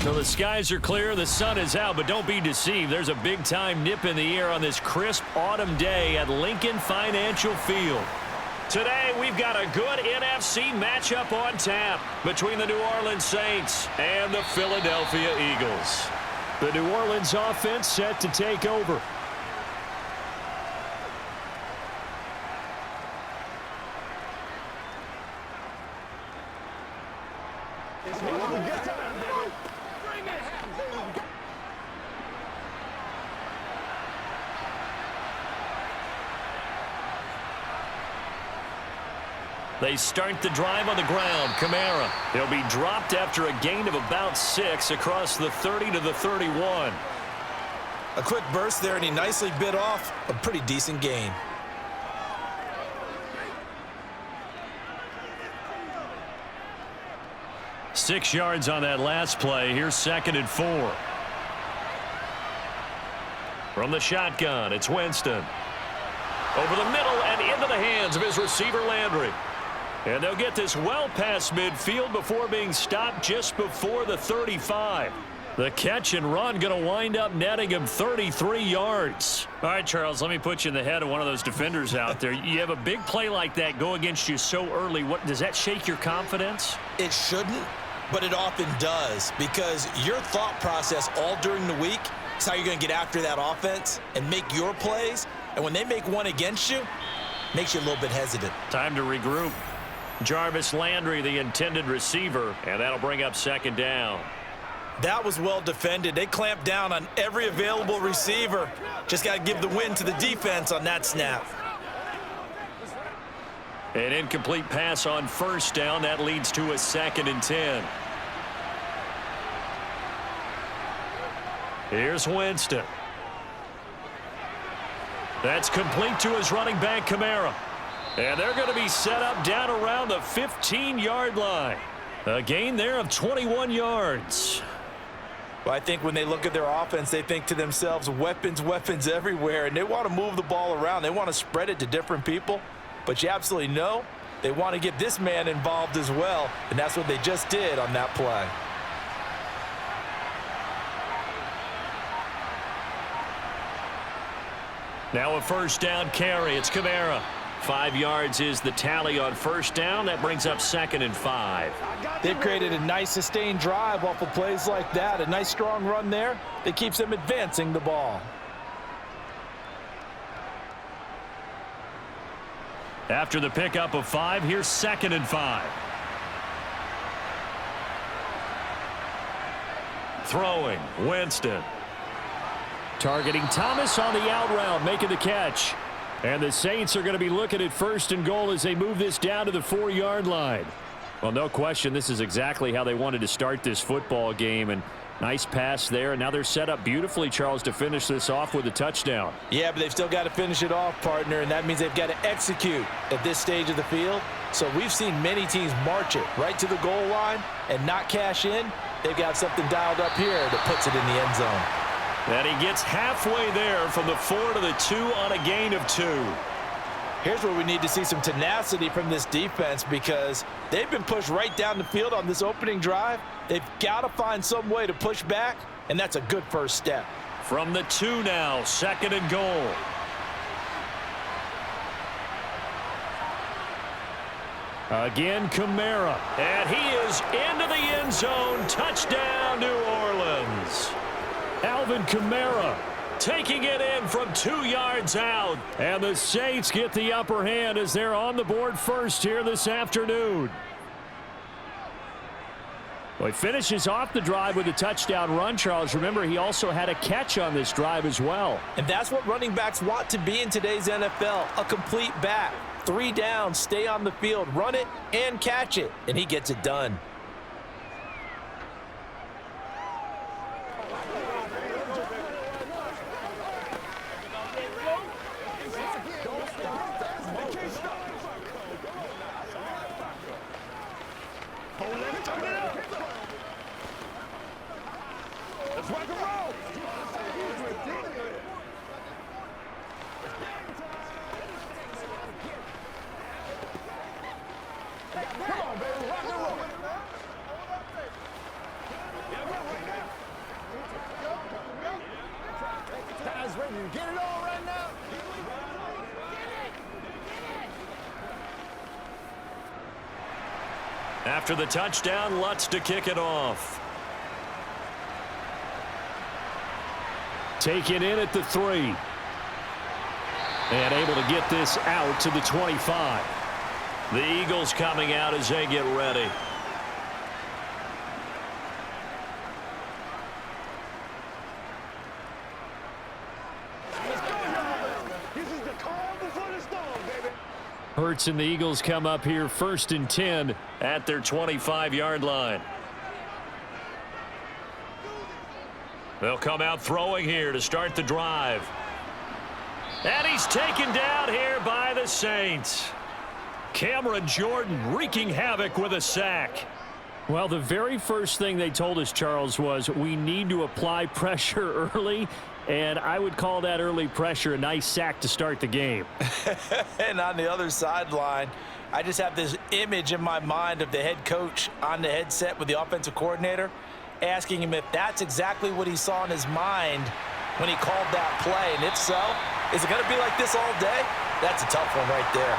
So the skies are clear, the sun is out, but don't be deceived. There's a big-time nip in the air on this crisp autumn day at Lincoln Financial Field. Today, we've got a good NFC matchup on tap between the New Orleans Saints and the Philadelphia Eagles. The New Orleans offense set to take over. They start the drive on the ground. Kamara. He'll be dropped after a gain of about 6 across the 30 to the 31. A quick burst there, and he nicely bit off a pretty decent gain. Six yards on that last play. Here's 2nd and 4. From the shotgun, it's Winston. Over the middle and into the hands of his receiver, Landry. And they'll get this well past midfield before being stopped just before the 35. The catch and run going to wind up netting him 33 yards. All right, Charles, let me put you in the head of one of those defenders out there. You have a big play like that go against you so early. What does that shake your confidence? It shouldn't, but it often does, because your thought process all during the week is how you're going to get after that offense and make your plays. And when they make one against you, it makes you a little bit hesitant. Time to regroup. Jarvis Landry, the intended receiver, and that'll bring up 2nd down. That was well defended. They clamped down on every available receiver. Just got to give the win to the defense on that snap. An incomplete pass on 1st down. That leads to a 2nd and 10. Here's Winston. That's complete to his running back, Kamara. And they're going to be set up down around the 15-yard line. A gain there of 21 yards. Well, I think when they look at their offense, they think to themselves, weapons, weapons everywhere. And they want to move the ball around. They want to spread it to different people. But you absolutely know they want to get this man involved as well. And that's what they just did on that play. Now a 1st down carry. It's Kamara. 5 yards is the tally on 1st down. That brings up 2nd and 5. They've created a nice sustained drive off of plays like that. A nice strong run there that keeps them advancing the ball. After the pickup of 5, here's 2nd and 5. Throwing, Winston. Targeting Thomas on the out route, making the catch. And the Saints are going to be looking at 1st and goal as they move this down to the 4-yard line. Well, no question, this is exactly how they wanted to start this football game. And nice pass there. And now they're set up beautifully, Charles, to finish this off with a touchdown. Yeah, but they've still got to finish it off, partner. And that means they've got to execute at this stage of the field. So we've seen many teams march it right to the goal line and not cash in. They've got something dialed up here that puts it in the end zone. And he gets halfway there from the 4 to the 2 on a gain of 2. Here's where we need to see some tenacity from this defense, because they've been pushed right down the field on this opening drive. They've got to find some way to push back, and that's a good first step. From the 2 now, 2nd and goal. Again, Kamara. And he is into the end zone. Touchdown, New Orleans. Alvin Kamara taking it in from 2 yards out. And the Saints get the upper hand as they're on the board first here this afternoon. Well, he finishes off the drive with a touchdown run, Charles. Remember, he also had a catch on this drive as well. And that's what running backs want to be in today's NFL, a complete back. 3 downs, stay on the field, run it, and catch it. And he gets it done. After the touchdown, Lutz to kick it off. Taken in at the 3. And able to get this out to the 25. The Eagles coming out as they get ready. Hurts and the Eagles come up here 1st and 10 at their 25-yard line. They'll come out throwing here to start the drive. And he's taken down here by the Saints. Cameron Jordan wreaking havoc with a sack. Well, the very first thing they told us, Charles, was we need to apply pressure early. And I would call that early pressure a nice sack to start the game. And on the other sideline, I just have this image in my mind of the head coach on the headset with the offensive coordinator asking him if that's exactly what he saw in his mind when he called that play. And if so, is it going to be like this all day? That's a tough one right there.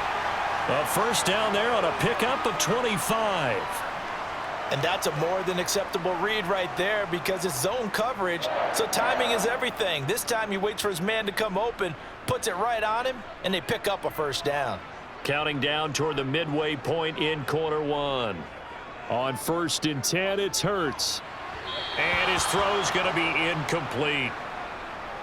A first down there on a pickup of 25. And that's a more than acceptable read right there because it's zone coverage, so timing is everything. This time he waits for his man to come open, puts it right on him, and they pick up a first down. Counting down toward the midway point in quarter 1. On 1st and 10, it's Hurts. And his throw's going to be incomplete.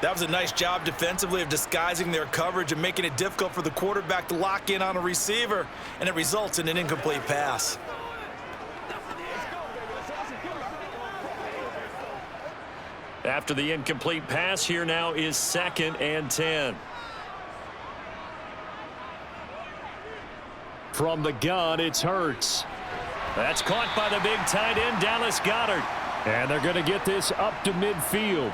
That was a nice job defensively of disguising their coverage and making it difficult for the quarterback to lock in on a receiver, and it results in an incomplete pass. After the incomplete pass, here now is 2nd and 10. From the gun, it's Hurts. That's caught by the big tight end, Dallas Goedert. And they're going to get this up to midfield.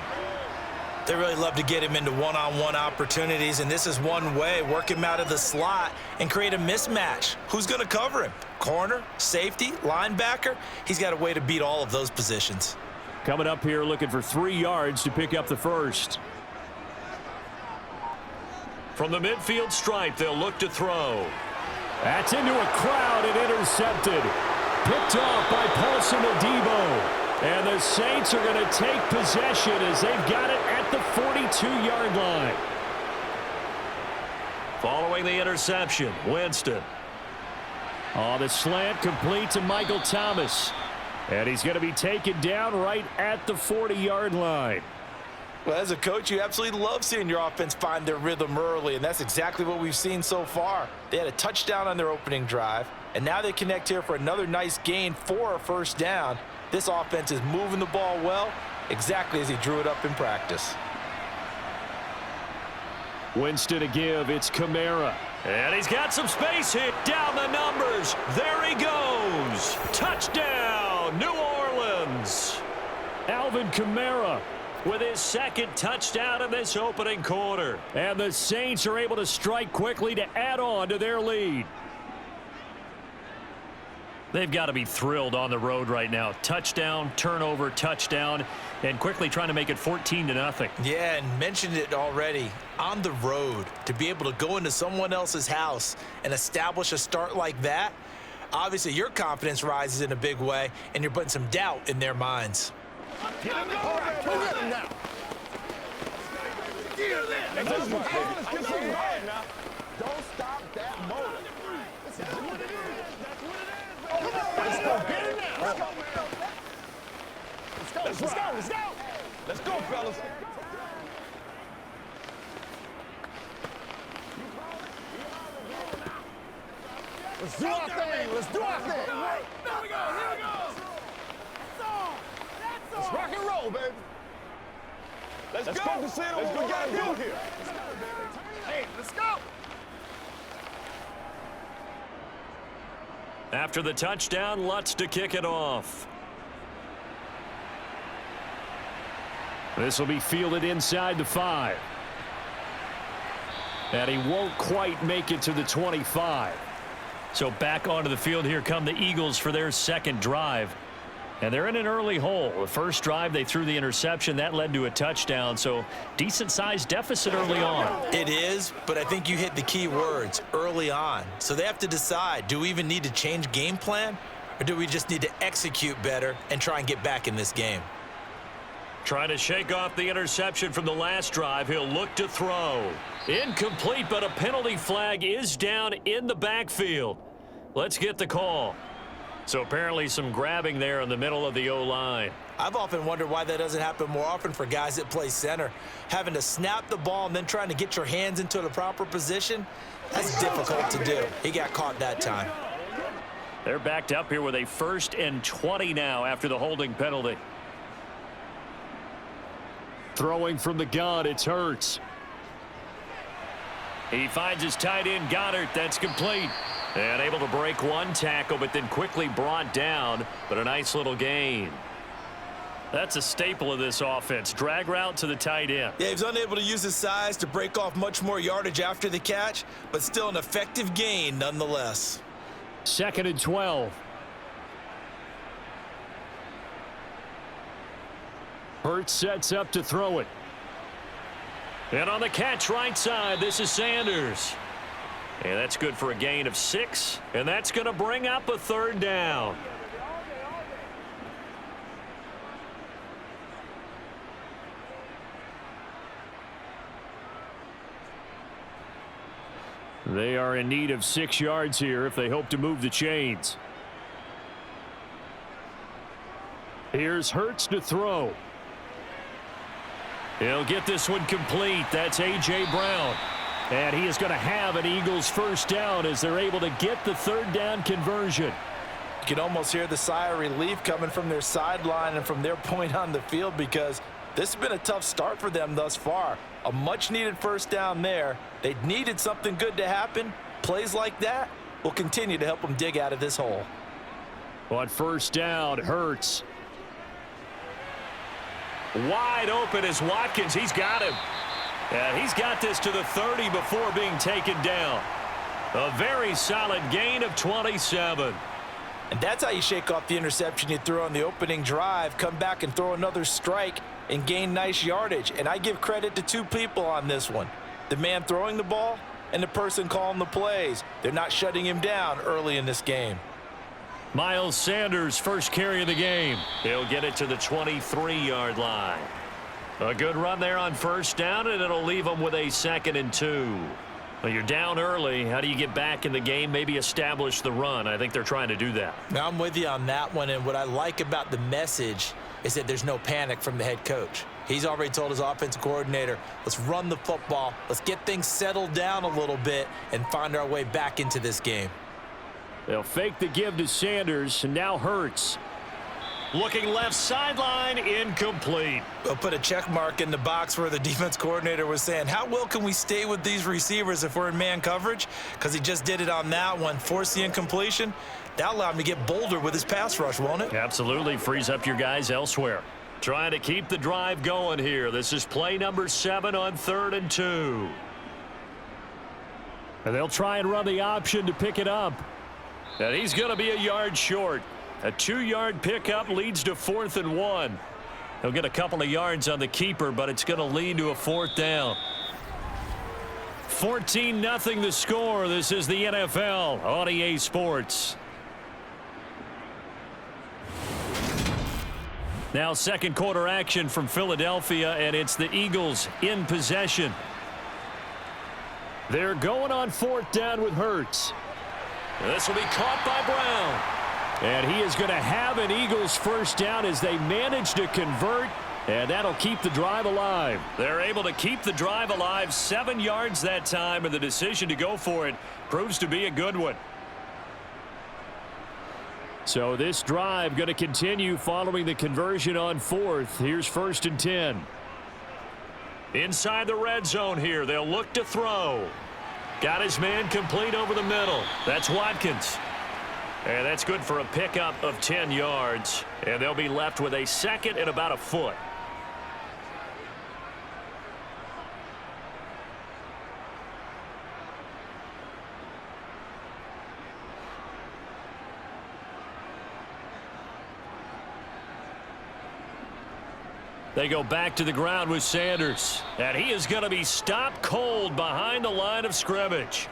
They really love to get him into one-on-one opportunities, and this is one way, work him out of the slot and create a mismatch. Who's going to cover him? Corner, safety, linebacker? He's got a way to beat all of those positions. Coming up here looking for 3 yards to pick up the first. From the midfield stripe, they'll look to throw. That's into a crowd and intercepted. Picked off by Paulson Adebo. And the Saints are going to take possession as they've got it at the 42-yard line. Following the interception, Winston. On the slant, complete to Michael Thomas. And he's going to be taken down right at the 40-yard line. Well, as a coach, you absolutely love seeing your offense find their rhythm early, and that's exactly what we've seen so far. They had a touchdown on their opening drive, and now they connect here for another nice gain for a first down. This offense is moving the ball well, exactly as he drew it up in practice. Winston to give, it's Kamara. And he's got some space hit down the numbers. There he goes. Touchdown, New Orleans. Alvin Kamara with his 2nd touchdown in this opening quarter. And the Saints are able to strike quickly to add on to their lead. They've got to be thrilled on the road right now. Touchdown, turnover, touchdown, and quickly trying to make it 14-0. Yeah, and mentioned it already. On the road, to be able to go into someone else's house and establish a start like that, obviously your confidence rises in a big way, and you're putting some doubt in their minds. Get him now. Don't stop that motor. That's what it is. Let's go. Get him now. Let's go, fellas. Let's do our thing. Here we go. Let's rock and roll, baby. Let's go. Consider what we gotta do here. Hey, let's go. After the touchdown, Lutz to kick it off. This will be fielded inside the 5. And he won't quite make it to the 25. So back onto the field here come the Eagles for their 2nd drive. And they're in an early hole. The first drive, they threw the interception. That led to a touchdown. So decent-sized deficit early on. It is, but I think you hit the key words, early on. So they have to decide, do we even need to change game plan? Or do we just need to execute better and try and get back in this game? Trying to shake off the interception from the last drive. He'll look to throw. Incomplete, but a penalty flag is down in the backfield. Let's get the call. So apparently some grabbing there in the middle of the O-line. I've often wondered why that doesn't happen more often for guys that play center. Having to snap the ball and then trying to get your hands into the proper position, that's difficult to do. He got caught that time. They're backed up here with a 1st and 20 now after the holding penalty. Throwing from the gun, it's Hurts. He finds his tight end, Goddard. That's complete. And able to break one tackle, but then quickly brought down. But a nice little gain. That's a staple of this offense. Drag route to the tight end. Yeah, he was unable to use his size to break off much more yardage after the catch, but still an effective gain nonetheless. 2nd and 12. Hurts sets up to throw it. And on the catch right side, this is Sanders. And that's good for a gain of 6. And that's going to bring up a 3rd down. They are in need of 6 yards here if they hope to move the chains. Here's Hurts to throw. He'll get this one complete. That's A.J. Brown. And he is going to have an Eagles 1st down as they're able to get the 3rd down conversion. You can almost hear the sigh of relief coming from their sideline and from their point on the field because this has been a tough start for them thus far. A much-needed 1st down there. They needed something good to happen. Plays like that will continue to help them dig out of this hole. On 1st down, Hurts. Wide open is Watkins. He's got him. And he's got this to the 30 before being taken down. A very solid gain of 27. And that's how you shake off the interception you threw on the opening drive, come back and throw another strike and gain nice yardage. And I give credit to 2 people on this one. The man throwing the ball and the person calling the plays. They're not shutting him down early in this game. Miles Sanders, 1st carry of the game. He'll get it to the 23-yard line. A good run there on 1st down, and it'll leave them with a 2nd and 2. Well, you're down early. How do you get back in the game? Maybe establish the run. I think they're trying to do that. Now, I'm with you on that one, and what I like about the message is that there's no panic from the head coach. He's already told his offensive coordinator, let's run the football, let's get things settled down a little bit and find our way back into this game. They'll fake the give to Sanders, and now Hurts. Looking left sideline, incomplete. They'll put a check mark in the box where the defense coordinator was saying, how well can we stay with these receivers if we're in man coverage? Because he just did it on that one, force the incompletion. That'll allow him to get bolder with his pass rush, won't it? Absolutely. Frees up your guys elsewhere. Trying to keep the drive going here. This is play number 7 on 3rd and 2. And they'll try and run the option to pick it up. And he's going to be a yard short. A 2-yard pickup leads to 4th and 1. He'll get a couple of yards on the keeper, but it's going to lead to a 4th down. 14-0 the score. This is the NFL on EA Sports. Now 2nd quarter action from Philadelphia, and it's the Eagles in possession. They're going on 4th down with Hurts. This will be caught by Brown. And he is going to have an Eagles 1st down as they manage to convert, and that'll keep the drive alive. They're able to keep the drive alive, 7 yards that time, and the decision to go for it proves to be a good one. So this drive going to continue following the conversion on 4th. Here's 1st and 10. Inside the red zone here, they'll look to throw. Got his man complete over the middle. That's Watkins. And that's good for a pickup of 10 yards. And they'll be left with a 2nd and about a foot. They go back to the ground with Sanders. And he is going to be stopped cold behind the line of scrimmage.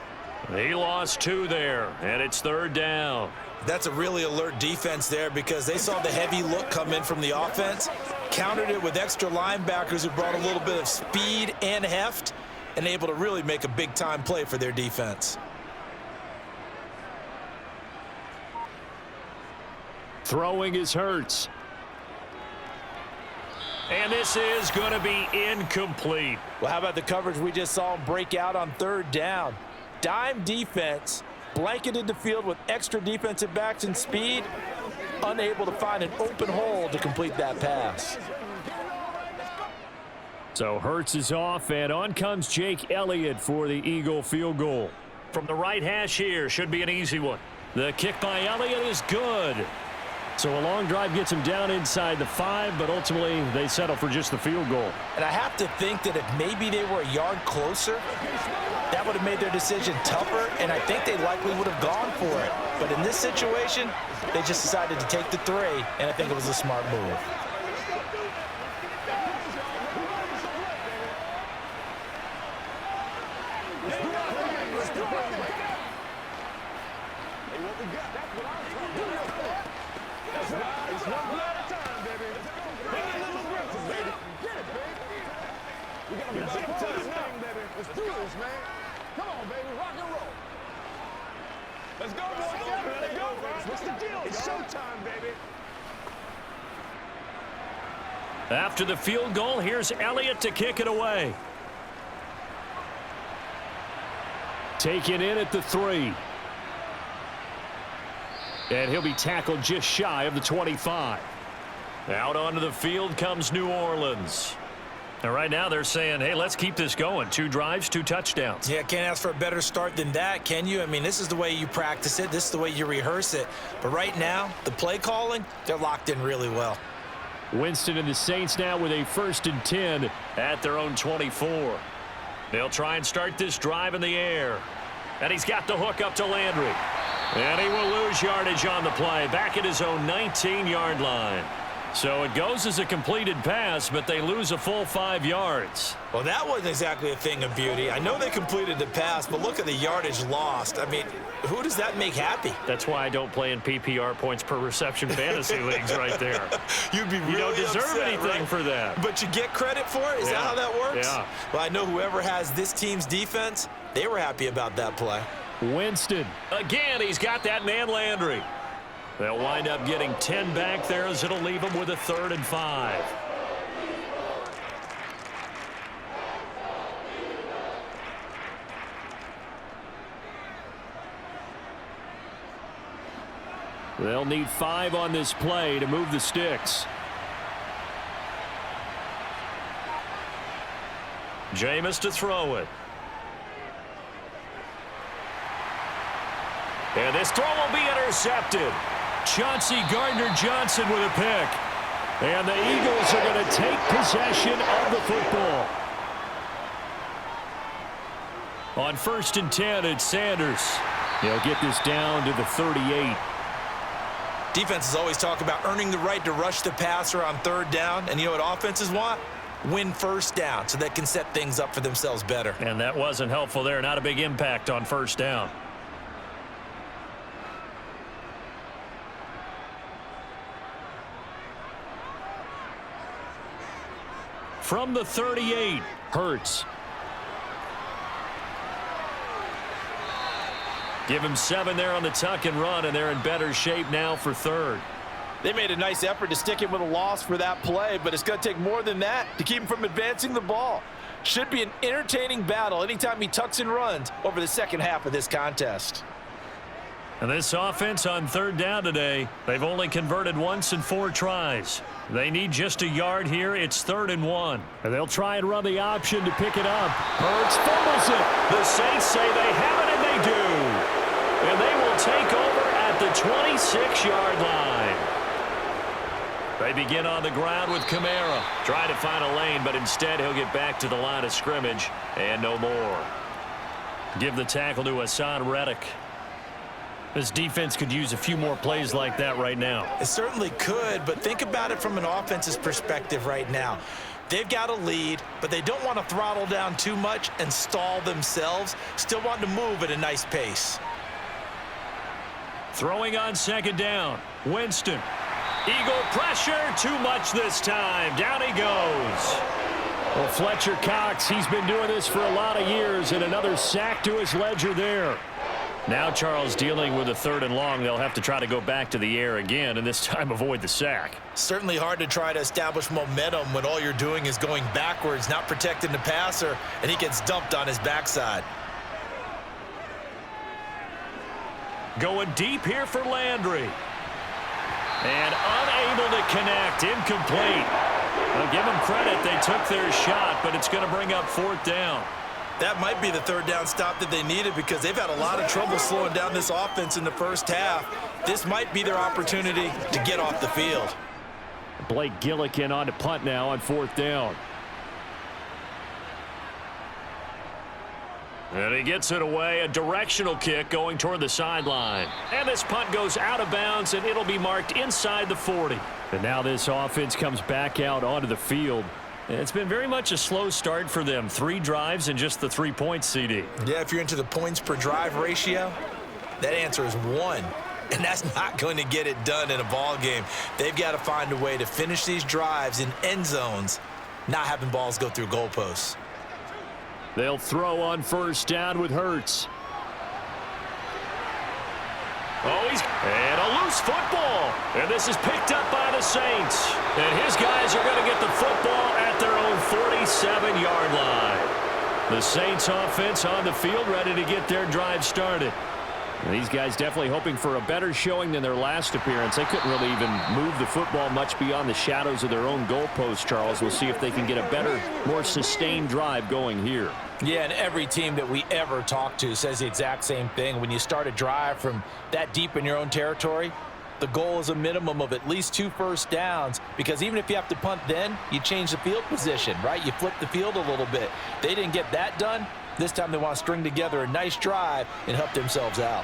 He lost 2 there, and it's 3rd down. That's a really alert defense there because they saw the heavy look come in from the offense, countered it with extra linebackers who brought a little bit of speed and heft, and able to really make a big-time play for their defense. Throwing is Hurts. And this is going to be incomplete. Well, how about the coverage we just saw him break out on third down? Dime defense, blanketed the field with extra defensive backs and speed, unable to find an open hole to complete that pass. So Hurts is off, and on comes Jake Elliott for the Eagle field goal. From the right hash here, should be an easy one. The kick by Elliott is good. So a long drive gets him down inside the 5, but ultimately they settle for just the field goal. And I have to think that if maybe they were a yard closer, that would have made their decision tougher, and I think they likely would have gone for it. But in this situation, they just decided to take the 3, and I think it was a smart move. Let's do this, man. Come on, baby. Rock and roll. Let's go, boys. Let's go. What's the deal? It's showtime, baby. After the field goal, here's Elliott to kick it away. Taken in at the 3. And he'll be tackled just shy of the 25. Out onto the field comes New Orleans. And right now they're saying, hey, let's keep this going. 2 drives, 2 touchdowns. Yeah, can't ask for a better start than that, can you? I mean, this is the way you practice it. This is the way you rehearse it. But right now, the play calling, they're locked in really well. Winston and the Saints now with a 1st and 10 at their own 24. They'll try and start this drive in the air. And he's got the hook up to Landry. And he will lose yardage on the play, back at his own 19-yard line. So it goes as a completed pass, but they lose a full 5 yards. Well, that wasn't exactly a thing of beauty. I know they completed the pass, but look at the yardage lost. I mean, who does that make happy? That's why I don't play in PPR points per reception fantasy leagues right there. You'd be really You don't deserve upset, anything right? for that. But you get credit for it? Is that how that works? Yeah. Well, I know whoever has this team's defense, they were happy about that play. Winston. Again, he's got that man Landry. They'll wind up getting 10 back there as it'll leave them with a 3rd and 5. They'll need 5 on this play to move the sticks. Jameis to throw it. And this throw will be intercepted. Chauncey Gardner-Johnson with a pick. And the Eagles are going to take possession of the football. On 1st and 10, it's Sanders. He'll get this down to the 38. Defenses always talk about earning the right to rush the passer on 3rd down. And you know what offenses want? Win 1st down so they can set things up for themselves better. And that wasn't helpful there. Not a big impact on 1st down. From the 38, Hurts. Give him 7 there on the tuck and run, and they're in better shape now for 3rd. They made a nice effort to stick him with a loss for that play, but it's going to take more than that to keep him from advancing the ball. Should be an entertaining battle anytime he tucks and runs over the second half of this contest. And this offense on 3rd down today, they've only converted once in 4 tries. They need just a yard here. It's 3rd and 1. And they'll try and run the option to pick it up. Hurts fumbles it. The Saints say they have it, and they do. And they will take over at the 26-yard line. They begin on the ground with Kamara. Trying to find a lane, but instead he'll get back to the line of scrimmage and no more. Give the tackle to Hassan Reddick. This defense could use a few more plays like that right now. It certainly could, but think about it from an offense's perspective right now. They've got a lead, but they don't want to throttle down too much and stall themselves. Still want to move at a nice pace. Throwing on second down. Winston. Eagle pressure. Too much this time. Down he goes. Well, Fletcher Cox, he's been doing this for a lot of years, and another sack to his ledger there. Now Charles dealing with a 3rd and long. They'll have to try to go back to the air again, and this time avoid the sack. Certainly hard to try to establish momentum when all you're doing is going backwards, not protecting the passer, and he gets dumped on his backside. Going deep here for Landry. And unable to connect. Incomplete. I'll give them credit. They took their shot, but it's going to bring up 4th down. That might be the 3rd down stop that they needed because they've had a lot of trouble slowing down this offense in the first half. This might be their opportunity to get off the field. Blake Gillikin on to punt now on 4th down. And he gets it away, a directional kick going toward the sideline. And this punt goes out of bounds, and it'll be marked inside the 40. And now this offense comes back out onto the field. It's been very much a slow start for them. 3 drives and just the 3 points, CD. Yeah, if you're into the points per drive ratio, that answer is 1. And that's not going to get it done in a ball game. They've got to find a way to finish these drives in end zones, not having balls go through goalposts. They'll throw on 1st down with Hurts. And a loose football. And this is picked up by the Saints. And his guys are going to get the football at their own 47-yard line. The Saints offense on the field ready to get their drive started. And these guys definitely hoping for a better showing than their last appearance. They couldn't really even move the football much beyond the shadows of their own goalpost, Charles. We'll see if they can get a better, more sustained drive going here. Yeah, and every team that we ever talk to says the exact same thing. When you start a drive from that deep in your own territory, the goal is a minimum of at least 2 first downs, because even if you have to punt then, you change the field position, right? You flip the field a little bit. They didn't get that done. This time they want to string together a nice drive and help themselves out.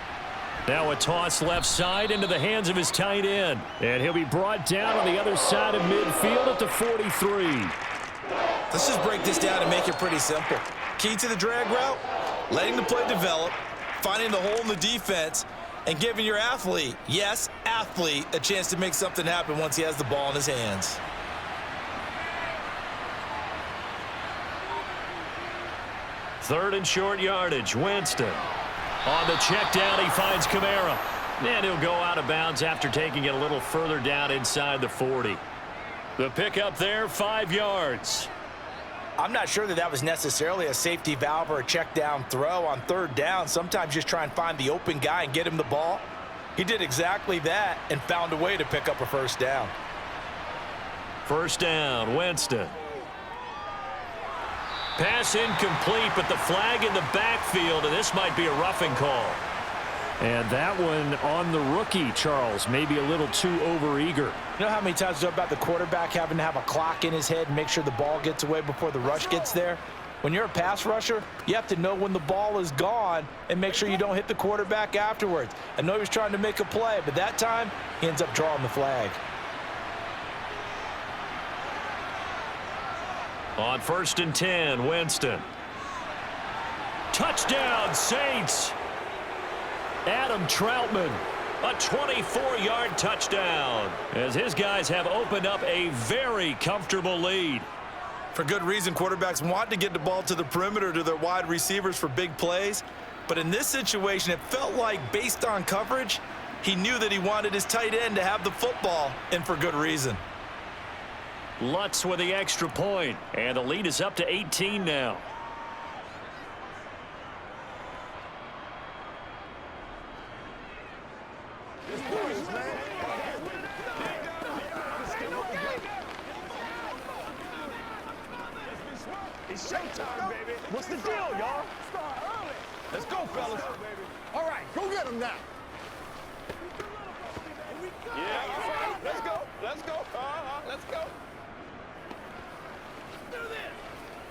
Now a toss left side into the hands of his tight end. And he'll be brought down on the other side of midfield at the 43. Let's just break this down and make it pretty simple. Key to the drag route, letting the play develop, finding the hole in the defense, and giving your athlete, yes, athlete, a chance to make something happen once he has the ball in his hands. Third and short yardage. Winston. On the check down, he finds Kamara. And he'll go out of bounds after taking it a little further down inside the 40. The pickup there, 5 yards. I'm not sure that that was necessarily a safety valve or a check down throw on 3rd down. Sometimes just try and find the open guy and get him the ball. He did exactly that and found a way to pick up a 1st down. 1st down, Winston. Pass incomplete, but the flag in the backfield, and this might be a roughing call. And that one on the rookie, Charles, maybe a little too overeager. You know how many times we talk about the quarterback having to have a clock in his head and make sure the ball gets away before the rush gets there? When you're a pass rusher, you have to know when the ball is gone and make sure you don't hit the quarterback afterwards. I know he was trying to make a play, but that time he ends up drawing the flag. On 1st and 10, Winston. Touchdown, Saints. Adam Troutman, a 24-yard touchdown, as his guys have opened up a very comfortable lead. For good reason, quarterbacks want to get the ball to the perimeter to their wide receivers for big plays. But in this situation, it felt like, based on coverage, he knew that he wanted his tight end to have the football, and for good reason. Lutz with the extra point, and the lead is up to 18 now. It's showtime, baby. What's the deal, y'all? Let's go, fellas. All right, go get him now. Yeah, let's go. Let's go. Let's go. Do this.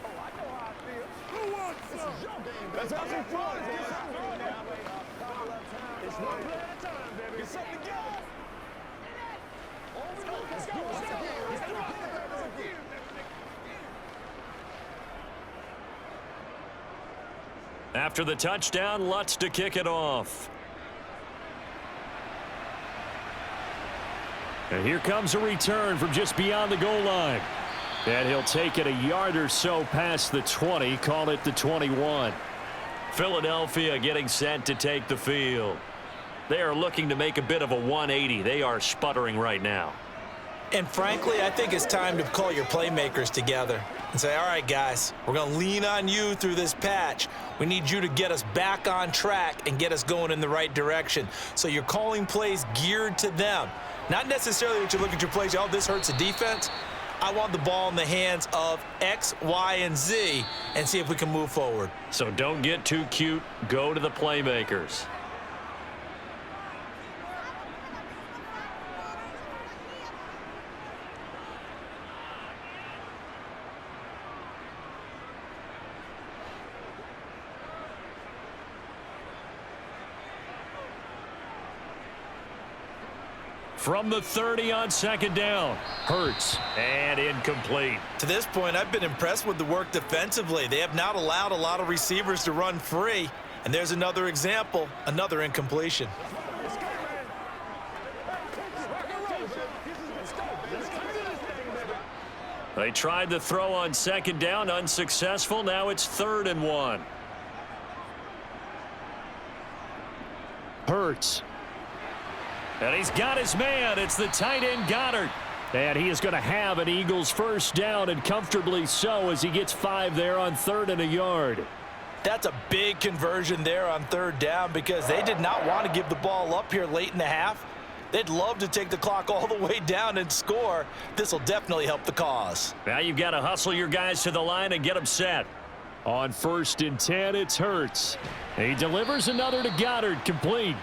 Oh, I know how I feel. Who wants some? This is your game, baby. Let's have some fun. Let's get some fun now. It's one play at a time, baby. Get something together. Let's go. Let's go. Let's go. After the touchdown, Lutz to kick it off. And here comes a return from just beyond the goal line. And he'll take it a yard or so past the 20, call it the 21. Philadelphia getting set to take the field. They are looking to make a bit of a 180. They are sputtering right now. And frankly, I think it's time to call your playmakers together and say, all right, guys, we're going to lean on you through this patch. We need you to get us back on track and get us going in the right direction. So you're calling plays geared to them. Not necessarily that you look at your plays, oh, this hurts the defense. I want the ball in the hands of X, Y, and Z and see if we can move forward. So don't get too cute. Go to the playmakers. From the 30 on second down. Hurts and incomplete. To this point, I've been impressed with the work defensively. They have not allowed a lot of receivers to run free. And there's another example, another incompletion. They tried the throw on second down, unsuccessful. Now it's 3rd and 1. Hurts. And he's got his man. It's the tight end Goddard. And he is going to have an Eagles first down, and comfortably so, as he gets 5 there on 3rd and a yard. That's a big conversion there on 3rd down because they did not want to give the ball up here late in the half. They'd love to take the clock all the way down and score. This will definitely help the cause. Now you've got to hustle your guys to the line and get them set. On 1st and 10, it's Hurts. He delivers another to Goddard, complete.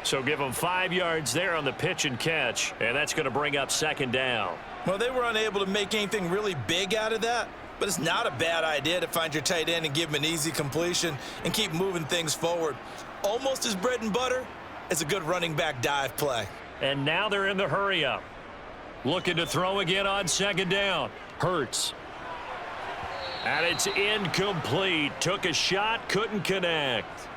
So give them 5 yards there on the pitch and catch, and that's going to bring up 2nd down. Well, they were unable to make anything really big out of that, but it's not a bad idea to find your tight end and give him an easy completion and keep moving things forward. Almost as bread and butter as a good running back dive play. And now they're in the hurry-up. Looking to throw again on 2nd down. Hurts. And it's incomplete. Took a shot, couldn't connect.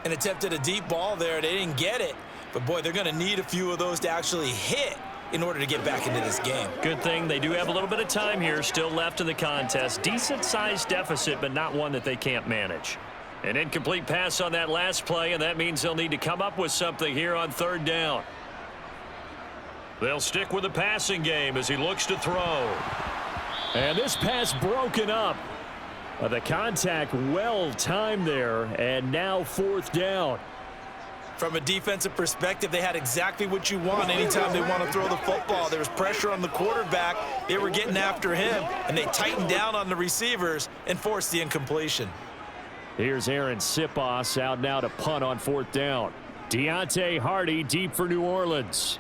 And attempted a deep ball there. They didn't get it. But, boy, they're going to need a few of those to actually hit in order to get back into this game. Good thing they do have a little bit of time here still left in the contest. Decent-sized deficit, but not one that they can't manage. An incomplete pass on that last play, and that means they'll need to come up with something here on 3rd down. They'll stick with the passing game as he looks to throw. And this pass broken up. The contact well timed there, and now 4th down. From a defensive perspective, they had exactly what you want anytime they want to throw the football. There was pressure on the quarterback. They were getting after him, and they tightened down on the receivers and forced the incompletion. Here's Aaron Sipos out now to punt on 4th down. Deontay Hardy deep for New Orleans.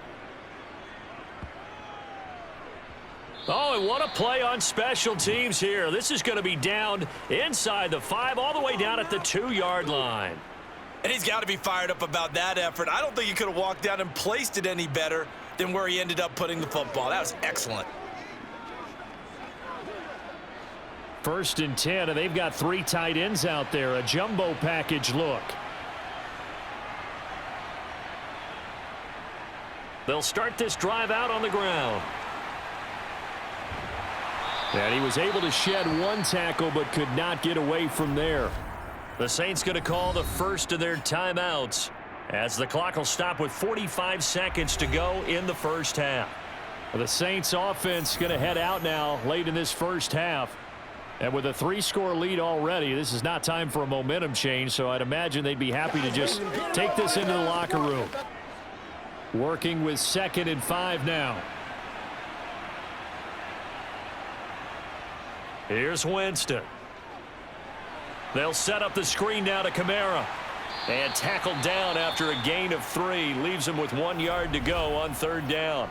Oh, and what a play on special teams here. This is going to be down inside the 5, all the way down at the 2-yard line. And he's got to be fired up about that effort. I don't think he could have walked down and placed it any better than where he ended up putting the football. That was excellent. 1st and 10, and they've got 3 tight ends out there. A jumbo package look. They'll start this drive out on the ground. And he was able to shed 1 tackle but could not get away from there. The Saints going to call the first of their timeouts as the clock will stop with 45 seconds to go in the first half. The Saints offense going to head out now late in this first half. And with a 3-score lead already, this is not time for a momentum change, so I'd imagine they'd be happy to just take this into the locker room. Working with 2nd and 5 now. Here's Winston. They'll set up the screen now to Kamara. And tackled down after a gain of 3. Leaves him with 1 yard to go on 3rd down.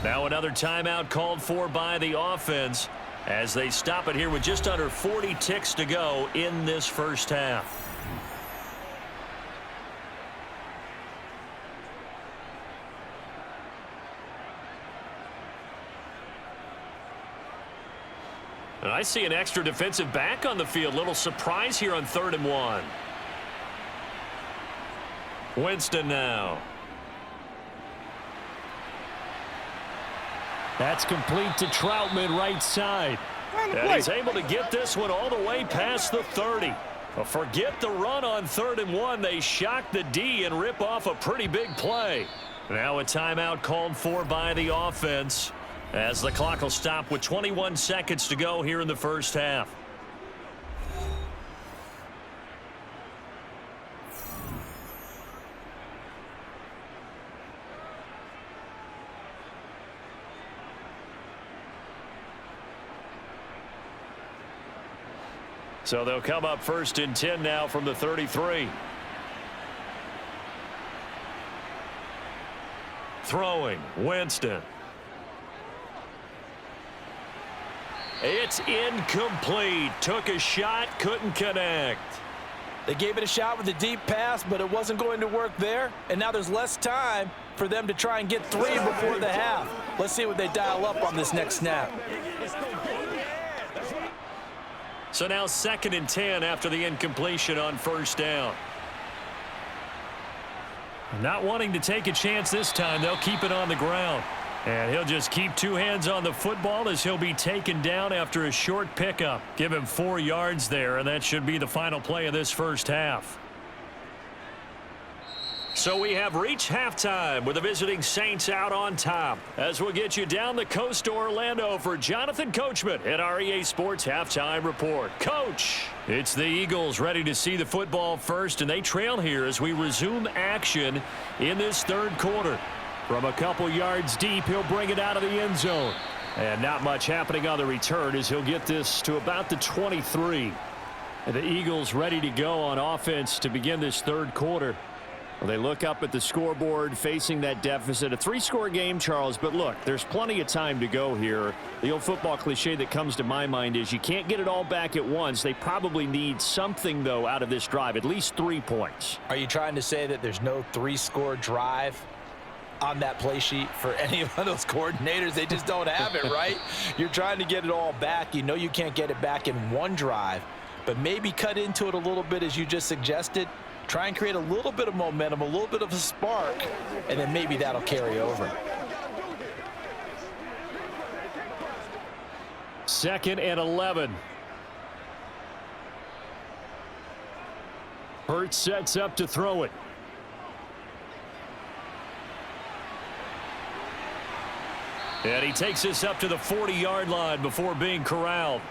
Now another timeout called for by the offense as they stop it here with just under 40 ticks to go in this first half. And I see an extra defensive back on the field. Little surprise here on 3rd and 1. Winston now. That's complete to Troutman right side. And he's able to get this one all the way past the 30. Well, forget the run on 3rd and 1. They shock the D and rip off a pretty big play. Now a timeout called for by the offense as the clock will stop with 21 seconds to go here in the first half. So they'll come up 1st and 10 now from the 33. Throwing, Winston. It's incomplete. Took a shot, couldn't connect. They gave it a shot with a deep pass, but it wasn't going to work there. And now there's less time for them to try and get 3 before the half. Let's see what they dial up on this next snap. So now 2nd and 10 after the incompletion on 1st down. Not wanting to take a chance this time, they'll keep it on the ground. And he'll just keep 2 hands on the football as he'll be taken down after a short pickup. Give him 4 yards there, and that should be the final play of this first half. So we have reached halftime with the visiting Saints out on top. As we'll get you down the coast to Orlando for Jonathan Coachman at our EA Sports Halftime Report. Coach, it's the Eagles ready to see the football first, and they trail here as we resume action in this 3rd quarter. From a couple yards deep, he'll bring it out of the end zone. And not much happening on the return as he'll get this to about the 23. And the Eagles ready to go on offense to begin this 3rd quarter. Well, they look up at the scoreboard facing that deficit. A 3-score game, Charles, but look, there's plenty of time to go here. The old football cliche that comes to my mind is you can't get it all back at once. They probably need something, though, out of this drive, at least 3 points. Are you trying to say that there's no 3-score drive on that play sheet for any of those coordinators? They just don't have it, right? You're trying to get it all back. You know you can't get it back in one drive, but maybe cut into it a little bit as you just suggested. Try and create a little bit of momentum, a little bit of a spark, and then maybe that'll carry over. 2nd and 11. Hurts sets up to throw it. And he takes this up to the 40-yard line before being corralled.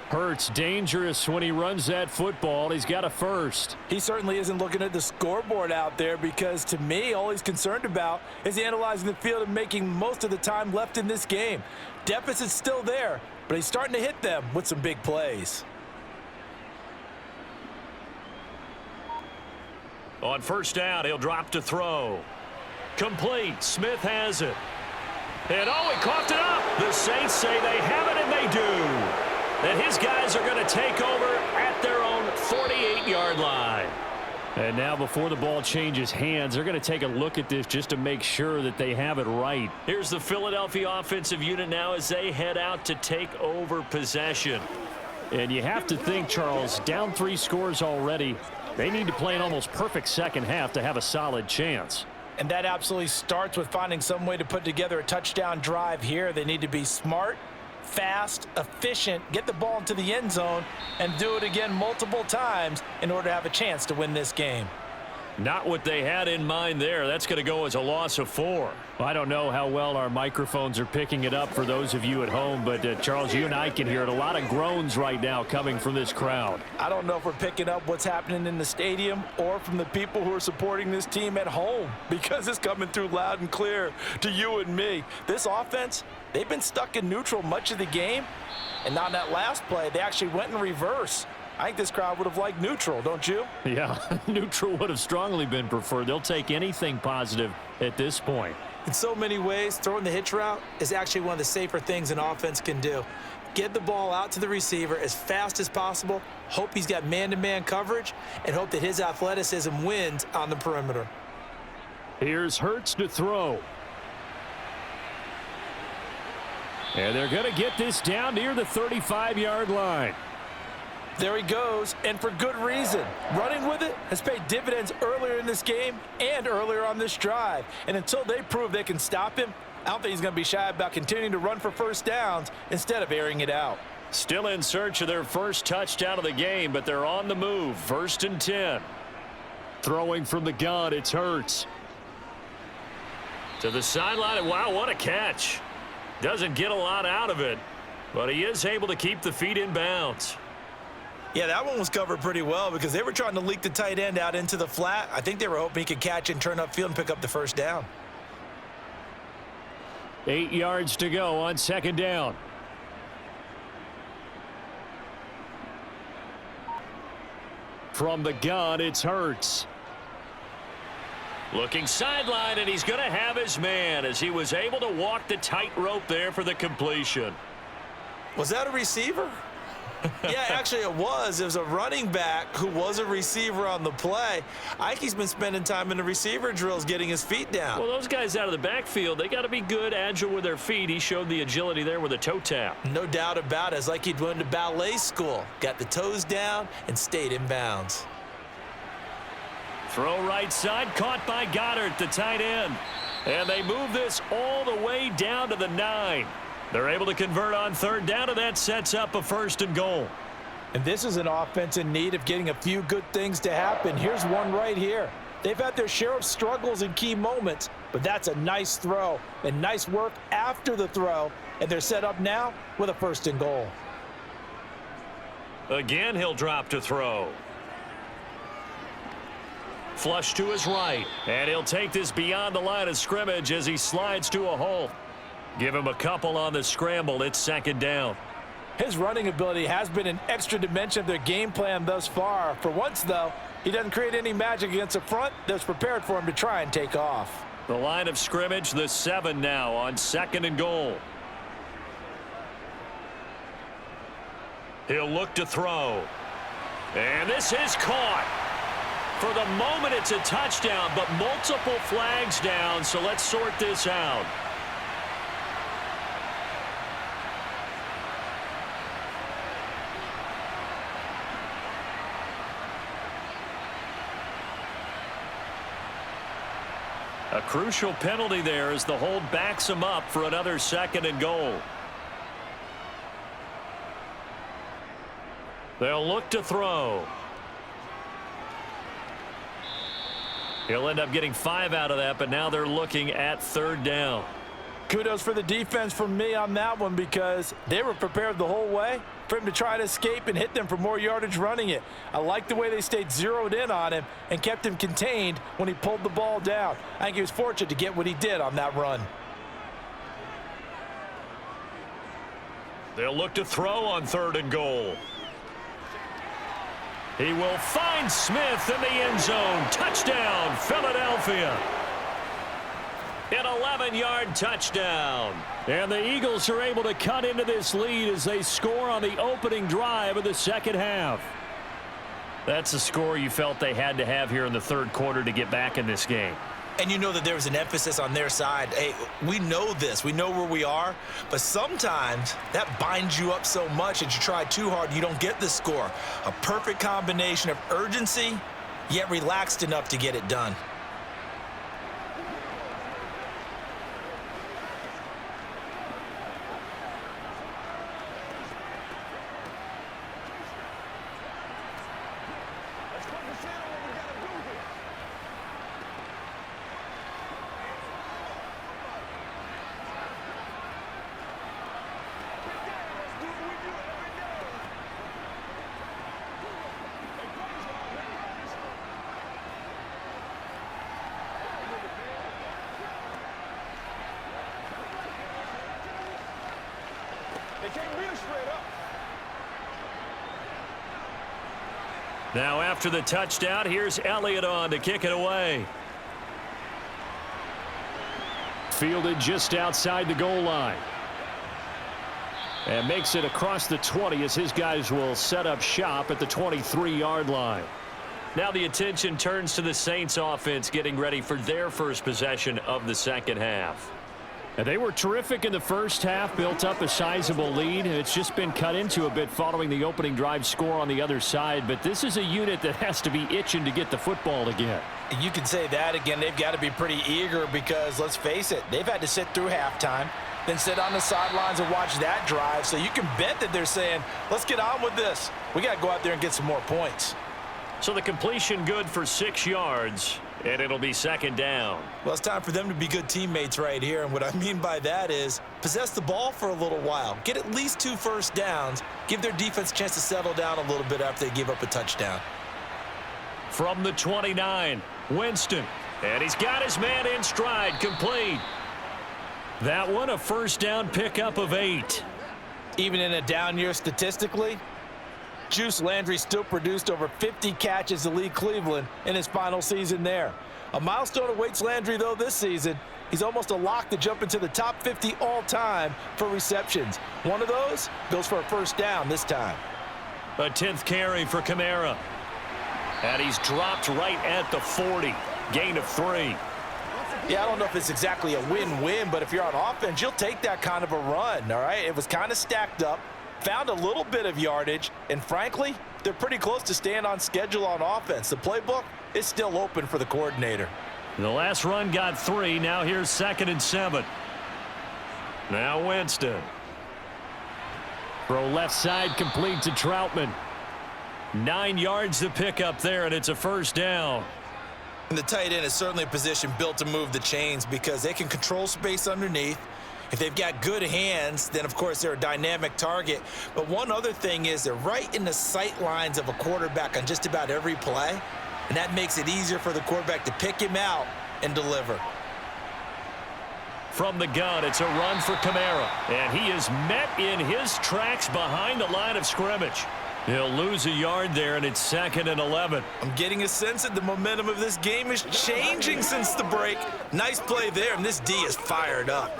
Hurts dangerous when he runs that football. He's got a first. He certainly isn't looking at the scoreboard out there because, to me, all he's concerned about is analyzing the field and making most of the time left in this game. Deficit's still there, but he's starting to hit them with some big plays. On 1st down, he'll drop to throw. Complete. Smith has it. And oh, he coughed it up. The Saints say they have it, and they do. And his guys are going to take over at their own 48-yard line. And now before the ball changes hands, they're going to take a look at this just to make sure that they have it right. Here's the Philadelphia offensive unit now as they head out to take over possession. And you have to think, Charles, down 3 scores already. They need to play an almost perfect second half to have a solid chance. And that absolutely starts with finding some way to put together a touchdown drive here. They need to be smart, fast, efficient, get the ball into the end zone, and do it again multiple times in order to have a chance to win this game. Not what they had in mind there. That's going to go as a loss of 4. I don't know how well our microphones are picking it up for those of you at home, but Charles, you and I can hear it. A lot of groans right now coming from this crowd. I don't know if we're picking up what's happening in the stadium or from the people who are supporting this team at home, because it's coming through loud and clear to you and me. This offense, they've been stuck in neutral much of the game, and on that last play, they actually went in reverse. I think this crowd would have liked neutral, don't you? Yeah, neutral would have strongly been preferred. They'll take anything positive at this point. In so many ways, throwing the hitch route is actually one of the safer things an offense can do. Get the ball out to the receiver as fast as possible, hope he's got man-to-man coverage, and hope that his athleticism wins on the perimeter. Here's Hurts to throw. And they're going to get this down near the 35-yard line. There he goes, and for good reason. Running with it has paid dividends earlier in this game and earlier on this drive. And until they prove they can stop him, I don't think he's going to be shy about continuing to run for first downs instead of airing it out. Still in search of their first touchdown of the game, but they're on the move. 1st and 10. Throwing from the gun, it's Hurts. To the sideline. Wow, what a catch. Doesn't get a lot out of it, but he is able to keep the feet in bounds. Yeah, that one was covered pretty well because they were trying to leak the tight end out into the flat. I think they were hoping he could catch and turn upfield and pick up the first down. 8 yards to go on 2nd down. From the gun, it's Hurts. Looking sideline, and he's going to have his man as he was able to walk the tightrope there for the completion. Was that a receiver? Yeah, actually it was. It was a running back who was a receiver on the play. Ike's been spending time in the receiver drills getting his feet down. Well, those guys out of the backfield, they got to be good, agile with their feet. He showed the agility there with a toe tap. No doubt about it. It's like he'd went to ballet school. Got the toes down and stayed in bounds. Throw right side, caught by Goddard, the tight end. And they move this all the way down to the 9. They're able to convert on 3rd down, and that sets up a 1st and goal. And this is an offense in need of getting a few good things to happen. Here's one right here. They've had their share of struggles in key moments, but that's a nice throw and nice work after the throw, and they're set up now with a 1st and goal. Again, he'll drop to throw. Flush to his right, and he'll take this beyond the line of scrimmage as he slides to a halt. Give him a couple on the scramble. It's 2nd down. His running ability has been an extra dimension of their game plan thus far. For once, though, he doesn't create any magic against a front that's prepared for him to try and take off. The line of scrimmage, the 7 now on 2nd and goal. He'll look to throw. And this is caught. For the moment, it's a touchdown, but multiple flags down, so let's sort this out. A crucial penalty there as the hold backs him up for another 2nd and goal. They'll look to throw. He'll end up getting 5 out of that, but now they're looking at 3rd down. Kudos for the defense from me on that one because they were prepared the whole way for him to try to escape and hit them for more yardage running it. I like the way they stayed zeroed in on him and kept him contained when he pulled the ball down. I think he was fortunate to get what he did on that run. They'll look to throw on 3rd and goal. He will find Smith in the end zone. Touchdown, Philadelphia. An 11-yard touchdown. And the Eagles are able to cut into this lead as they score on the opening drive of the 2nd half. That's a score you felt they had to have here in the 3rd quarter to get back in this game. And you know that there was an emphasis on their side. Hey, we know this. We know where we are. But sometimes that binds you up so much that you try too hard, you don't get the score. A perfect combination of urgency, yet relaxed enough to get it done. Now after the touchdown, here's Elliott on to kick it away. Fielded just outside the goal line. And makes it across the 20 as his guys will set up shop at the 23-yard line. Now the attention turns to the Saints offense getting ready for their first possession of the 2nd half. And they were terrific in the first half, built up a sizable lead. It's just been cut into a bit following the opening drive score on the other side. But this is a unit that has to be itching to get the football again. You can say that again. They've got to be pretty eager because, let's face it, they've had to sit through halftime, then sit on the sidelines and watch that drive. So you can bet that they're saying, let's get on with this. We got to go out there and get some more points. So the completion good for 6 yards. And it'll be second down. Well, it's time for them to be good teammates right here. And what I mean by that is possess the ball for a little while. Get at least 2 first downs. Give their defense a chance to settle down a little bit after they give up a touchdown. From the 29, Winston. And he's got his man in stride, complete. That one, a first down pickup of 8. Even in a down year statistically, Juice Landry still produced over 50 catches to lead Cleveland in his final season there. A milestone awaits Landry, though, this season. He's almost a lock to jump into the top 50 all-time for receptions. One of those goes for a first down this time. A 10th carry for Kamara. And he's dropped right at the 40. Gain of 3. Yeah, I don't know if it's exactly a win-win, but if you're on offense, you'll take that kind of a run, all right? It was kind of stacked up. Found a little bit of yardage, and frankly, they're pretty close to staying on schedule on offense. The playbook is still open for the coordinator. The last run got 3. Now here's 2nd and 7. Now Winston. Throw left side, complete to Troutman. 9 yards to pick up there, and it's a first down. And the tight end is certainly a position built to move the chains because they can control space underneath. If they've got good hands, then, of course, they're a dynamic target. But one other thing is they're right in the sight lines of a quarterback on just about every play, and that makes it easier for the quarterback to pick him out and deliver. From the gun, it's a run for Kamara, and he is met in his tracks behind the line of scrimmage. He'll lose a yard there, and it's 2nd and 11. I'm getting a sense that the momentum of this game is changing since the break. Nice play there, and this D is fired up.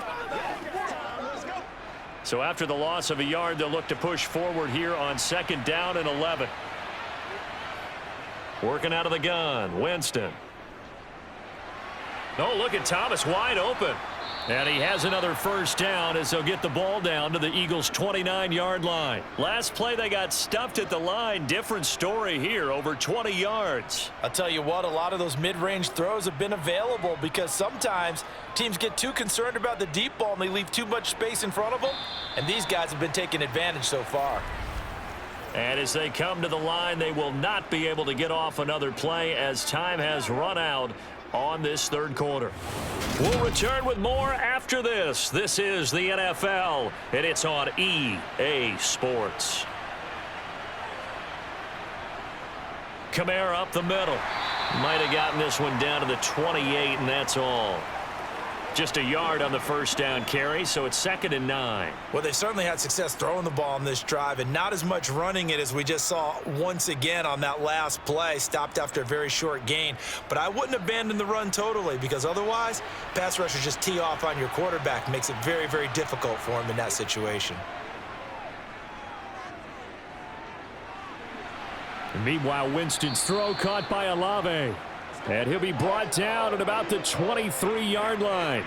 So after the loss of a yard, they'll look to push forward here on 2nd down and 11. Working out of the gun, Winston. Oh, look at Thomas wide open. And he has another first down as they'll get the ball down to the Eagles' 29-yard line. Last play, they got stuffed at the line. Different story here, over 20 yards. I'll tell you what, a lot of those mid-range throws have been available because sometimes teams get too concerned about the deep ball and they leave too much space in front of them. And these guys have been taking advantage so far. And as they come to the line, they will not be able to get off another play as time has run out on this third quarter. We'll return with more after this. This is the NFL, and it's on EA Sports. Kamara up the middle. Might have gotten this one down to the 28, and that's all. Just a yard on the first down carry, so it's 2nd and 9. Well, they certainly had success throwing the ball on this drive and not as much running it as we just saw once again on that last play, stopped after a very short gain. But I wouldn't abandon the run totally because otherwise, pass rushers just tee off on your quarterback. Makes it very, very difficult for him in that situation. And meanwhile, Winston's throw caught by Olave. And he'll be brought down at about the 23-yard line.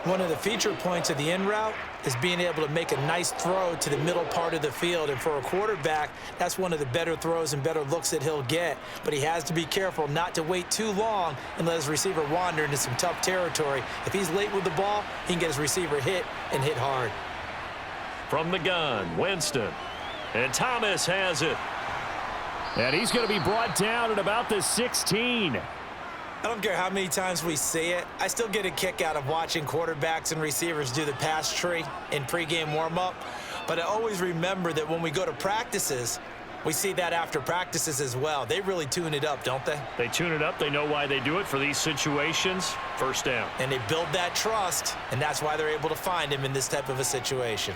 One of the feature points of the in route is being able to make a nice throw to the middle part of the field. And for a quarterback, that's one of the better throws and better looks that he'll get. But he has to be careful not to wait too long and let his receiver wander into some tough territory. If he's late with the ball, he can get his receiver hit and hit hard. From the gun, Winston. And Thomas has it. And he's going to be brought down at about the 16. I don't care how many times we see it. I still get a kick out of watching quarterbacks and receivers do the pass tree in pregame warm-up. But I always remember that when we go to practices, we see that after practices as well. They really tune it up, don't they? They tune it up. They know why they do it for these situations. First down. And they build that trust, and that's why they're able to find him in this type of a situation.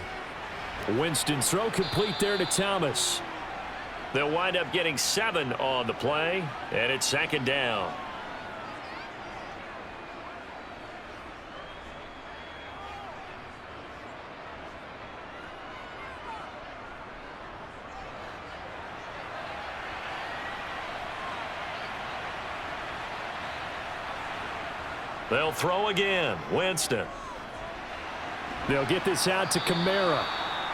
Winston's throw complete there to Thomas. They'll wind up getting 7 on the play, and it's 2nd down. They'll throw again. Winston. They'll get this out to Kamara.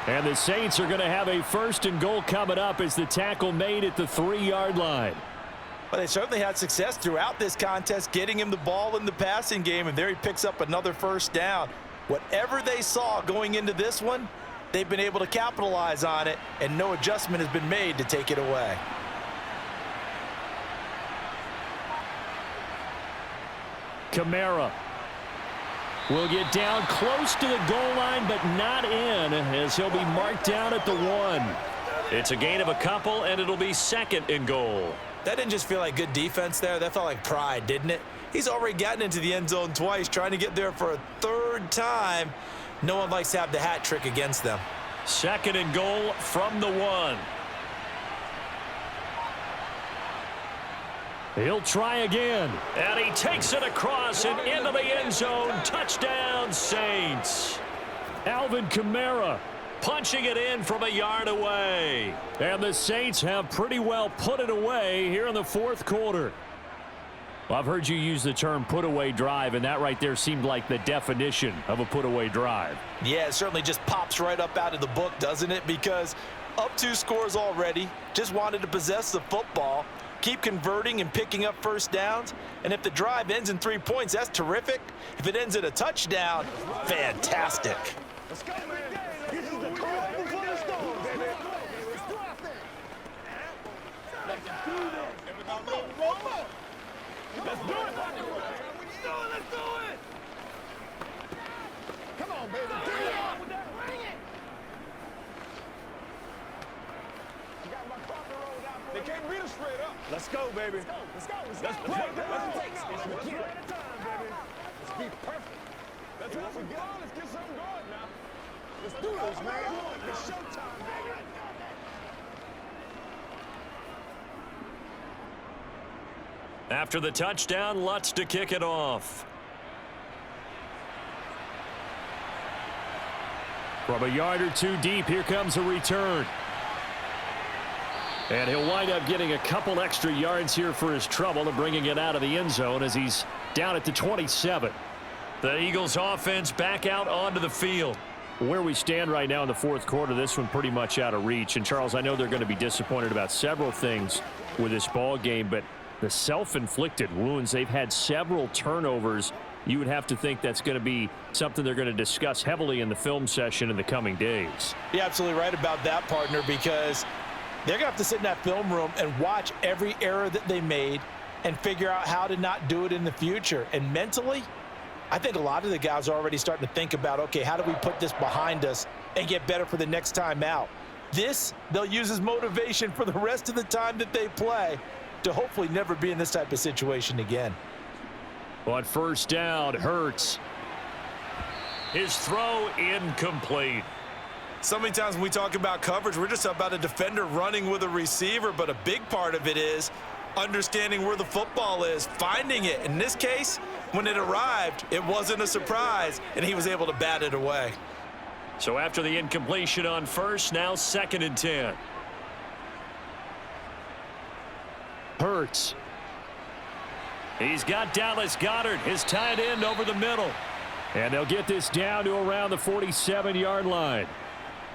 And the Saints are going to have a 1st and goal coming up as the tackle made at the 3-yard line. Well, they certainly had success throughout this contest, getting him the ball in the passing game, and there he picks up another 1st down. Whatever they saw going into this one, they've been able to capitalize on it, and no adjustment has been made to take it away. Kamara will get down close to the goal line, but not in, as he'll be marked down at the 1. It's a gain of a couple, and it'll be 2nd and goal. That didn't just feel like good defense there. That felt like pride, didn't it? He's already gotten into the end zone twice, trying to get there for a 3rd time. No one likes to have the hat trick against them. 2nd and goal from the 1. He'll try again. And he takes it across and into the end zone. Touchdown, Saints. Alvin Kamara punching it in from a yard away. And the Saints have pretty well put it away here in the 4th quarter. Well, I've heard you use the term put-away drive, and that right there seemed like the definition of a put-away drive. Yeah, it certainly just pops right up out of the book, doesn't it? Because up 2 scores already, just wanted to possess the football, keep converting and picking up 1st downs, and if the drive ends in 3 points, that's terrific. If it ends in a touchdown, fantastic. Let's go, man. This is the calm before the storm, baby. Let's do our thing. Let's do this. One more. Let's do it. Let's do it. Come on, baby. Do it. Bring it. You got my carpet rolled out. They can't beat us straight up. Let's go, baby. Let's go. Let's play. Let's get at a time, baby. Let's be perfect. Let's get something going now. Let's do this, man. It's showtime, baby. After the touchdown, Lutz to kick it off. From a yard or 2 deep, here comes a return. And he'll wind up getting a couple extra yards here for his trouble and bringing it out of the end zone as he's down at the 27. The Eagles offense back out onto the field. Where we stand right now in the 4th quarter, this one pretty much out of reach. And, Charles, I know they're going to be disappointed about several things with this ball game, but the self-inflicted wounds, they've had several turnovers. You would have to think that's going to be something they're going to discuss heavily in the film session in the coming days. You're absolutely right about that, partner, because they're going to have to sit in that film room and watch every error that they made and figure out how to not do it in the future. And mentally, I think a lot of the guys are already starting to think about, okay, how do we put this behind us and get better for the next time out? This, they'll use as motivation for the rest of the time that they play to hopefully never be in this type of situation again. On 1st down, Hurts. His throw incomplete. So many times when we talk about coverage, we're just about a defender running with a receiver, but a big part of it is understanding where the football is, finding it. In this case, when it arrived, it wasn't a surprise, and he was able to bat it away. So after the incompletion on 1st, now 2nd and 10. Hurts. He's got Dallas Goedert, his tight end, over the middle. And they'll get this down to around the 47-yard line.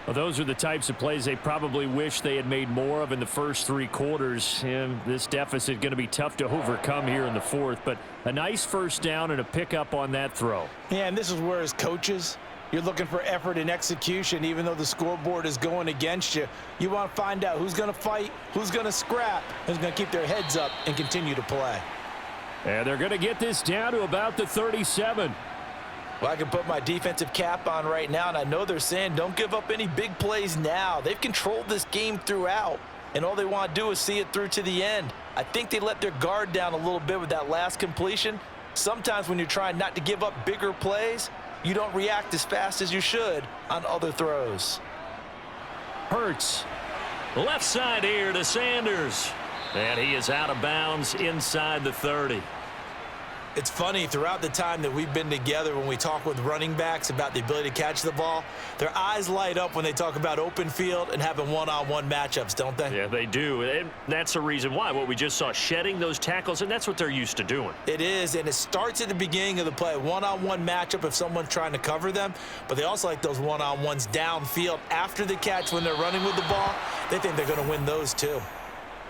Well, those are the types of plays they probably wish they had made more of in the first 3 quarters. And this deficit going to be tough to overcome here in the 4th. But a nice 1st down and a pickup on that throw. Yeah, and this is where as coaches, you're looking for effort and execution, even though the scoreboard is going against you. You want to find out who's going to fight, who's going to scrap, who's going to keep their heads up and continue to play. And they're going to get this down to about the 37. Well, I can put my defensive cap on right now, and I know they're saying don't give up any big plays now. They've controlled this game throughout, and all they want to do is see it through to the end. I think they let their guard down a little bit with that last completion. Sometimes when you're trying not to give up bigger plays, you don't react as fast as you should on other throws. Hurts. Left side here to Sanders. And he is out of bounds inside the 30. It's funny, throughout the time that we've been together, when we talk with running backs about the ability to catch the ball, their eyes light up when they talk about open field and having one-on-one matchups, don't they? Yeah, they do. And that's the reason why. What we just saw, shedding those tackles, and that's what they're used to doing. It is, and it starts at the beginning of the play. One-on-one matchup if someone's trying to cover them, but they also like those one-on-ones downfield after the catch when they're running with the ball. They think they're going to win those too.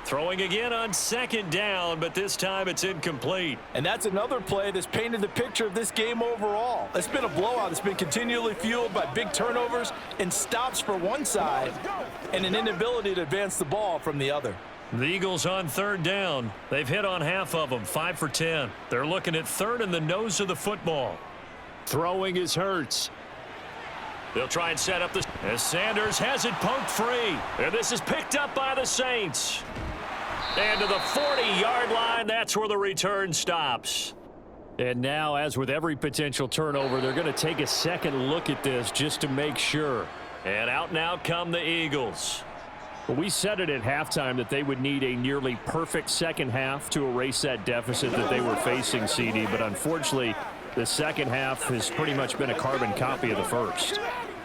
Throwing again on second down, but this time it's incomplete. And that's another play that's painted the picture of this game overall. It's been a blowout. It's been continually fueled by big turnovers and stops for one side and an inability to advance the ball from the other. The Eagles on third down. They've hit on half of them, 5 for 10. They're looking at third in the nose of the football. Throwing is Hurts. They'll try and set up this as Sanders has it poked free. And this is picked up by the Saints. And to the 40-yard line, that's where the return stops. And now, as with every potential turnover, they're going to take a second look at this just to make sure. And out now come the Eagles. Well, we said it at halftime that they would need a nearly perfect second half to erase that deficit that they were facing, CD. But unfortunately, the second half has pretty much been a carbon copy of the first.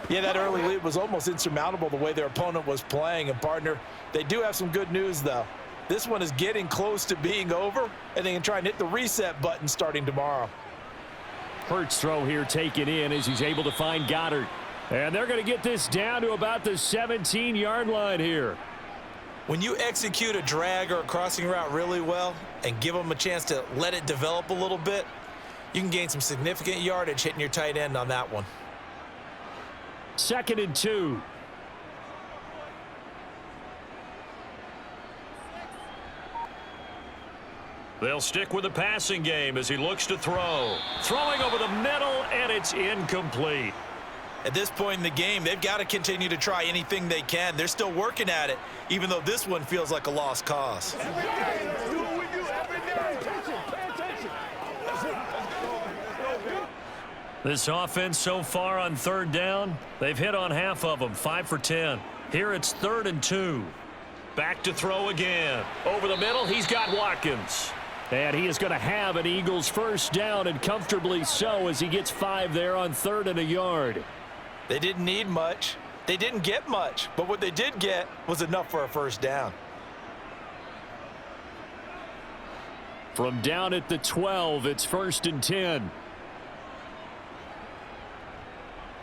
Yeah, that early lead was almost insurmountable the way their opponent was playing. And, partner, they do have some good news, though. This one is getting close to being over, and they can try and hit the reset button starting tomorrow. Hurts throw here taken in as he's able to find Goddard. And they're going to get this down to about the 17-yard line here. When you execute a drag or a crossing route really well and give them a chance to let it develop a little bit, you can gain some significant yardage hitting your tight end on that one. 2nd and 2. They'll stick with the passing game as he looks to throw. Throwing over the middle, and it's incomplete. At this point in the game, they've got to continue to try anything they can. They're still working at it, even though this one feels like a lost cause. This offense so far on third down, they've hit on half of them, 5 for 10. Here it's 3rd and 2. Back to throw again. Over the middle, he's got Watkins. And he is going to have an Eagles first down, and comfortably so, as he gets 5 there on 3rd and a yard. They didn't need much. They didn't get much, but what they did get was enough for a first down. From down at the 12, it's 1st and 10.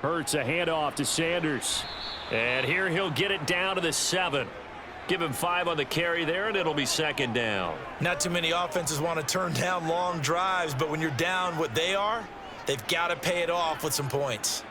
Hurts a handoff to Sanders. And here he'll get it down to the 7. Give him 5 on the carry there, and it'll be 2nd down. Not too many offenses want to turn down long drives, but when you're down what they are, they've got to pay it off with some points.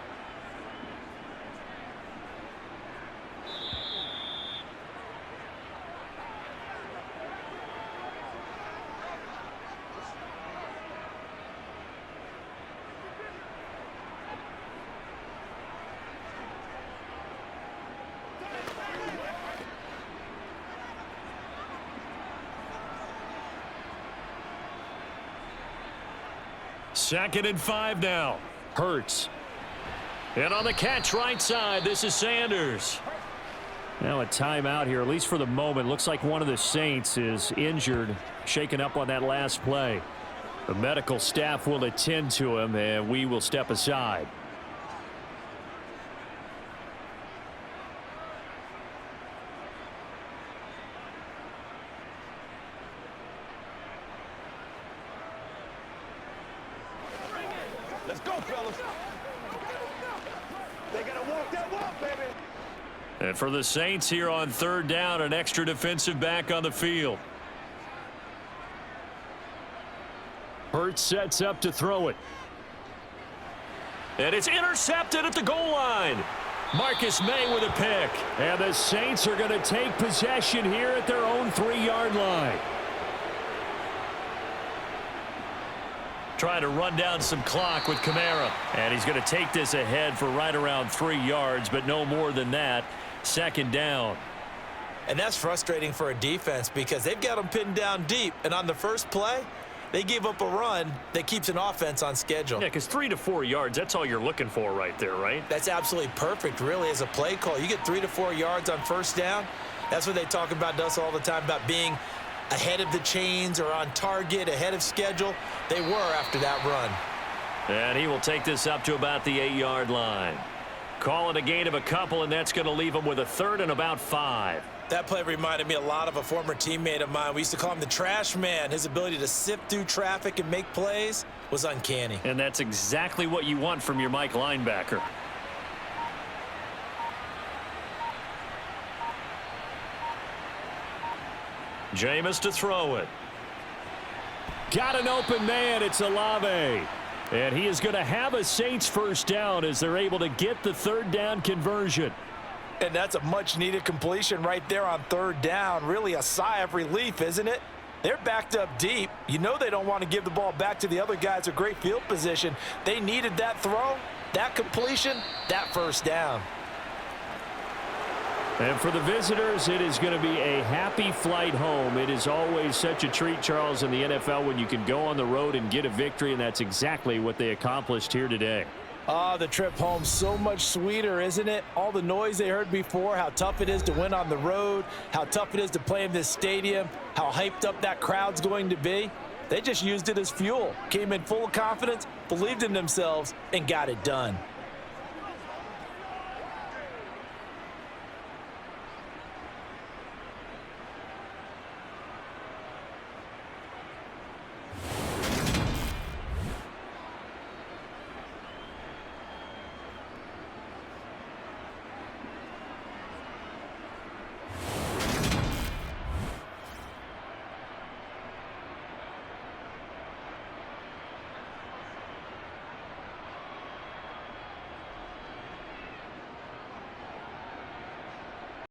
Second and 5 now. Hurts. And on the catch right side, this is Sanders. Now a timeout here, at least for the moment. Looks like one of the Saints is injured, shaken up on that last play. The medical staff will attend to him, and we will step aside. Let's go, fellas. They gotta walk that walk, baby. And for the Saints here on third down, an extra defensive back on the field. Hurts sets up to throw it. And it's intercepted at the goal line. Marcus May with a pick. And the Saints are going to take possession here at their own 3-yard line. Trying to run down some clock with Kamara. And he's going to take this ahead for right around 3 yards, but no more than that. 2nd down. And that's frustrating for a defense because they've got them pinned down deep. And on the first play, they gave up a run that keeps an offense on schedule. Yeah, because 3 to 4 yards, that's all you're looking for right there, right? That's absolutely perfect, really, as a play call. You get 3 to 4 yards on first down. That's what they talk about to us all the time, about being ahead of the chains or on target, ahead of schedule. They were after that run. And he will take this up to about the 8-yard line. Call it a gain of a couple, and that's going to leave him with a third and about 5. That play reminded me a lot of a former teammate of mine. We used to call him the trash man. His ability to sift through traffic and make plays was uncanny. And that's exactly what you want from your Mike linebacker. Jameis to throw it. Got an open man. It's Olave. And he is going to have a Saints first down as they're able to get the third down conversion. And that's a much-needed completion right there on third down. Really a sigh of relief, isn't it? They're backed up deep. You know they don't want to give the ball back to the other guys with great field position. They needed that throw, that completion, that first down. And for the visitors, it is going to be a happy flight home. It is always such a treat, Charles, in the NFL when you can go on the road and get a victory, and that's exactly what they accomplished here today. The trip home so much sweeter, isn't it? All the noise they heard before, how tough it is to win on the road, how tough it is to play in this stadium, how hyped up that crowd's going to be. They just used it as fuel, came in full of confidence, believed in themselves, and got it done.